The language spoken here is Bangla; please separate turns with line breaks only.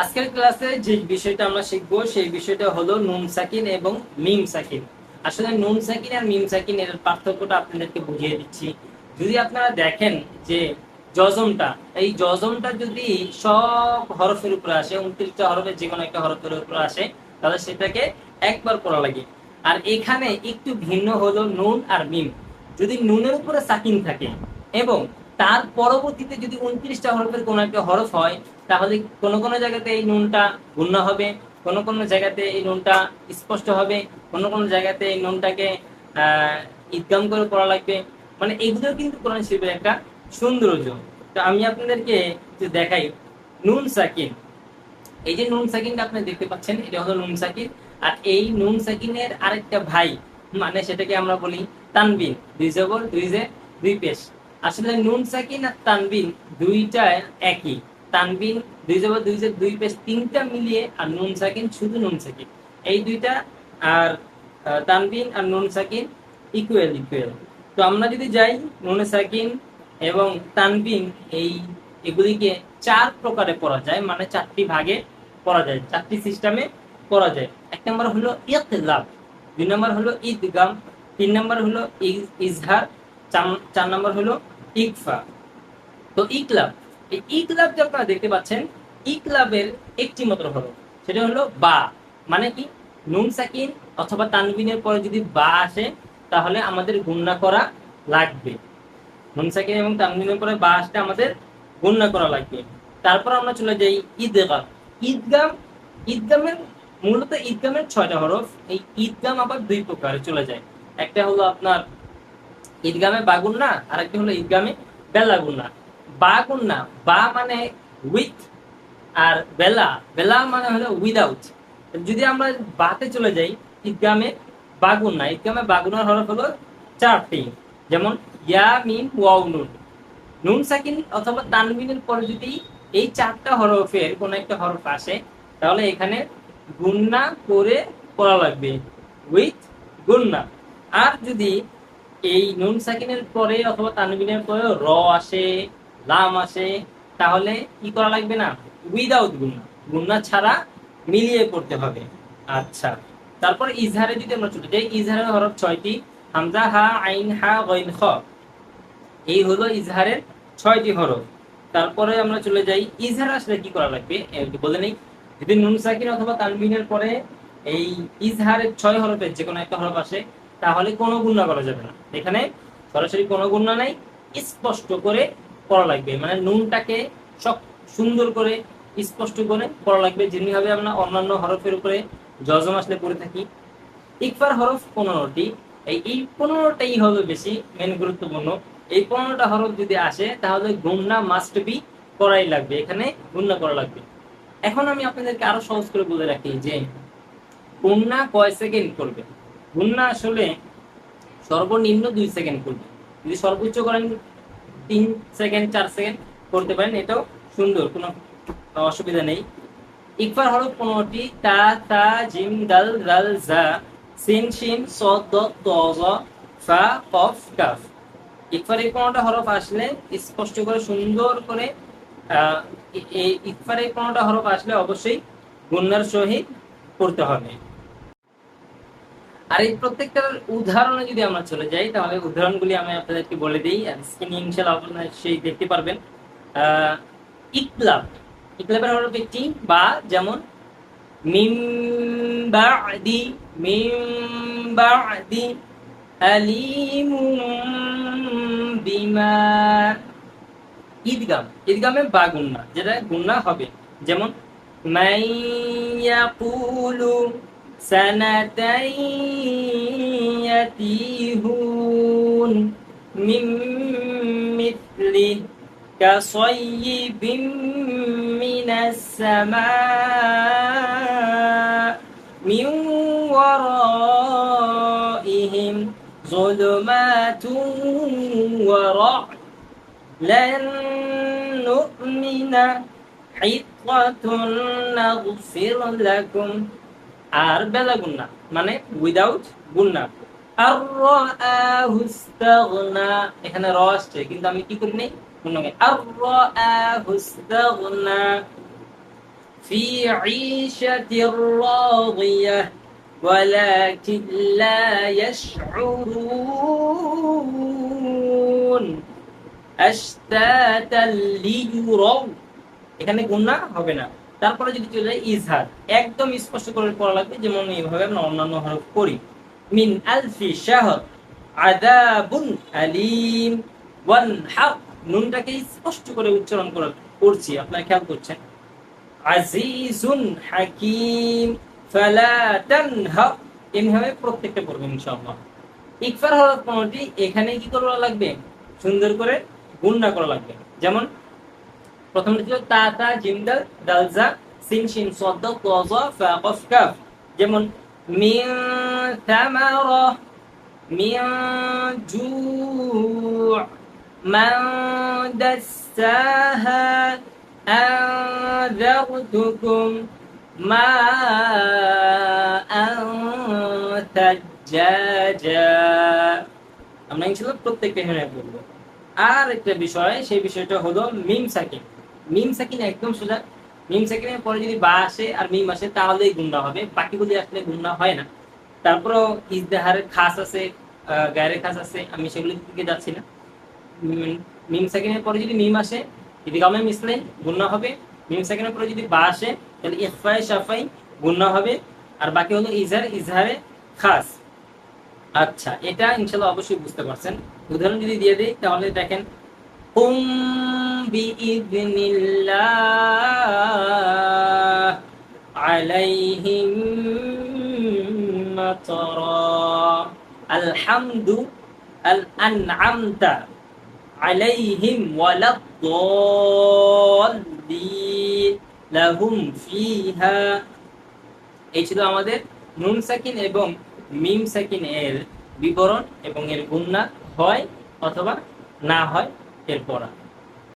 আজকের ক্লাসে যে বিষয়টা আমরা শিখবো সেই বিষয়টা হলো নুন সাকিন এবং মিম সাকিন। আসলে নুন সাকিন আর মিম সাকিন এর পার্থক্যটা আপনাদেরকে বুঝিয়ে দিচ্ছি। যদি আপনারা দেখেন যে জজমটা, এই জজমটা যদি সব হরফের উপরে আসে, 29টা হরফের যে কোনো একটা হরফের উপরে আসে, তাহলে সেটাকে একবার পড়া লাগে। আর এখানে একটু ভিন্ন হলো নুন আর মিম। যদি নুনের উপরে সাকিন থাকে এবং তার পরবর্তীতে যদি 29টা হরফের কোনো একটা হরফ হয়, তাহলে কোনো কোনো জায়গাতে এই নুনটা গুণনা হবে, কোনো কোনো জায়গাতে এই নুনটা স্পষ্ট হবে, কোনো কোনো জায়গাতে এই নুনটাকে ইদগাম করে পড়া লাগবে। মানে এগুলো কিন্তু কোরআন শরীফের একটা সৌন্দর্য। তো আমি আপনাদেরকে যে দেখাই নুন সাকিন। এই যে নুন সাকিনটা আপনি দেখতে পাচ্ছেন, এটা হলো নুন সাকিন। আর এই নুন সাকিনের আরেকটা ভাই, মানে সেটাকে আমরা বলি তানবিন। দুই জবর দুই জে দুই পেশ। আসলে নুন সাকিন আর তানবিন দুইটা একই। তানবিন দুই জবর দুই জে দুই পেশ, তিনটা মিলিয়ে আর নুন সাকিন শুধু নুন সাকিন। এই দুইটা আর তানবিন আর নুন সাকিন ইকুয়াল ইকুয়াল। তো আমরা যদি যাই নুনে সাকিন এবং তানবিন, এই এগুলিকে চার প্রকারে পড়া যায়, মানে চারটি ভাগে পড়া যায়, চারটি সিস্টেমে পড়া যায়। এক নম্বর হলো ইকলাব, দুই নম্বর হলো ইদগাম, তিন নম্বর হলো ইজহার, চার নম্বর হলো ইকফা। তো ইকলাব, এই ইকলাব যে আপনারা দেখতে পাচ্ছেন, ইকলাবের একটি মাত্র হরফ, সেটা হলো বা। মানে কি, নুন সাকিন অথবা তানবিনের পরে যদি বা আসে, তাহলে আমাদের গুণনা করা লাগবে। নুন সাকিন এবং তানবিনের পরে বা আসলে আমাদের গণনা করা লাগবে। তারপর আমরা চলে যাই ঈদগাম। ঈদগাম, ঈদগামের মূলত ঈদগামের 6টা হরফ। এই ঈদগাম আবার দুই প্রকারে চলে যায়। একটা হলো আপনার ঈদগামে বা গুণনা, আর একটা হলো ঈদগামে বেলা গুণনা। বা গুণনা, বা মানে উইথ, আর বেলা, বেলা মানে হলো উইদাউট। যদি আমরা বাতে চলে যাই, ঈদগামে বা গুণনা, ঈদগামে বা গুণনার হরফ হলো 4টি। যেমন ইয়া মিম ওয়াও নুন। নুন সাকিন অথবা তানবিনের পরে যদি এই 4টা হরফের কোন একটা হরফ আসে, তাহলে এখানে গুণনা করে পড়া লাগবে, উইথ গুণনা। আর যদি এই নুন সাকিনের পরে অথবা তানবিনের পরে র আসে, লাম আসে, তাহলে কি করা লাগবে না, উইদাউট গুণনা, গুণনা ছাড়া মিলিয়ে পড়তে হবে। আচ্ছা, তারপর ইজহারে যদি আমরা চলে যাই, ইজহারের হরফ 6টি। হামজা, হা, আইন, হা, গইন, খ। এই হলো ইজহারের 6টি হরফ। তারপরে আমরা চলে যাই ইজহার আসলে কি করা লাগবে একটু বলে নেই। যদি নুন সাকিন অথবা তানবিনের পরে এই ইজহারের 6 হরফের যে কোনো একটা হরফ আসে, তাহলে কোনো গুণনা করা যাবে না। এখানে সরাসরি কোনো গুণনা নাই, স্পষ্ট করে পড়া লাগবে। মানে নুনটাকে সব সুন্দর করে স্পষ্ট করে পড়া লাগবে, যেমনিভাবে আমরা অন্যান্য হরফের উপরে জজম আসলে পড়ে থাকি। ইকফার হরফ 15টি। এই 15টাই হলো বেশি মেন গুরুত্বপূর্ণ। এই 15টা হরফ যদি আসে, তাহলে গুণনা মাস্ট বি করাই লাগবে, এখানে গুণনা করা লাগবে। এখন আমি আপনাদেরকে আরো সহজ করে বলে রাখি যে গুণনা কয় সেকেন্ড করবে। গুণনা আসলে সর্বনিম্ন 2 সেকেন্ড করবে। যদি সর্বোচ্চ করেন 3 সেকেন্ড 4 সেকেন্ড করতে পারেন, এটাও সুন্দর, কোনো অসুবিধা নেই। ইকফার হরফ 15টি। তা, তা, জিম, দাল, রাল, জা, সিন, শিন, সদ, দত, ত, জ, ফা, কফ, কাফ। ইকফার এই 15টা হরফ আসলে স্পষ্ট করে সুন্দর করে এই ইকফার এই 15টা হরফ আসলে অবশ্যই গুণনার সহিত পড়তে হবে। আর এই প্রত্যেকটার উদাহরণে যদি আমরা চলে যাই, তাহলে উদাহরণগুলি আমি আপনাদেরকে বলে দিই, আর স্ক্রিনে ইনশাআল্লাহ আপনারা সেই দেখতে পারবেন। ইকলাব, ইকলাবের হরফ একটি বা, যেমন মিম বাদি, মিম বাদি আলিমুম বিমা। ঈদগাম, ঈদগামে বা গুণনা, যেটা গুণনা হবে, যেমন মাইয়াকুলু সানাতাইয়াতিহুন মিম মিথলি কাসাইয়িবিম মিনাস সামা মিন ওয়ারাইহিম যুলুমাতুন ওয়া রা'দ لن نؤمن حطة نغفر لكم। আর বেলা গুন্না মানে উইদাউট গুন্না। আর রাআহু ইস্তাগনা, এখানে র আসছে কিন্তু আমি কি করি নাই, গুন্না। আর রাআহু ইস্তাগনা। ফি ঈশাতির রাদিয়াহ ওয়ালাকিন লা ইয়াশউরুন আশতাতাল লিয়ুরাউ। এখানে গুণা হবে না। তারপরে যদি চলে যায় ইজহার, একদম স্পষ্ট করে পড়া লাগবে, যেমন এইভাবে আমরা অন্যান্য হরফ করি। মিন আলফি শাহর আযাবুন আলীম ওয়ানহার, নুনটাকে স্পষ্ট করে উচ্চারণ করছি, আপনারা খেয়াল করছেন। আজিজুন হাকিম ফালা তানহা, এভাবে প্রত্যেকটা পড়বেন ইনশাআল্লাহ। ইকফার হরফ কোনটি, এখানে কি করা লাগবে, সুন্দর করে গুণনা করা লাগবে। যেমন প্রথমটা ছিল তা তা জিম দাল দাল জা সিন শিন সাদ দাল তা জা ফা কফ কাফ। যেমন মিন তামারা মিন জু মান দাসাহা আনযারতুকুম মা আনতাজ্জাজা। আমরা ইনশাআল্লাহ প্রত্যেকটা এখানে বলবো। আর একটা বিষয়, সেই বিষয়টা হলো মিম সাকিন। মিম সাকিন একদম সোজা, মিম সাকিনের পরে যদি বা আসে আর মিম আসে তাহলেই গুণা হবে, বাকিগুলি আসলে গুণা হয় না। তারপরেও ইজহারের খাস আছে, গায়রের খাস আছে, আমি সেগুলির দিকে যাচ্ছি না। মিম সাকিনের পরে যদি মিম আসে ইদগামে মিসলাইন গুণা হবে, মিম সাকিনের পরে যদি বা আসে তাহলে ইখফায়ে শাফাই গুণা হবে, আর বাকি হলো ইজহার, ইজহারে খাস। আচ্ছা, এটা ইনশাআল্লাহ অবশ্যই বুঝতে পারছেন। উদাহরণ যদি দিয়ে দেই তাহলে দেখেন, কুম বিইযনিল্লাহ আলাইহিম মাতারা আলহামদু আল আনআমতা আলাইহিম ওয়ালাদ-দাল্লিন লাহুম ফিহা। এই ছিল আমাদের নুন সাকিন এবং মিম সাকিন এর বিবরণ এবং এর গুণনা হয় অথবা না হয় এর পড়া।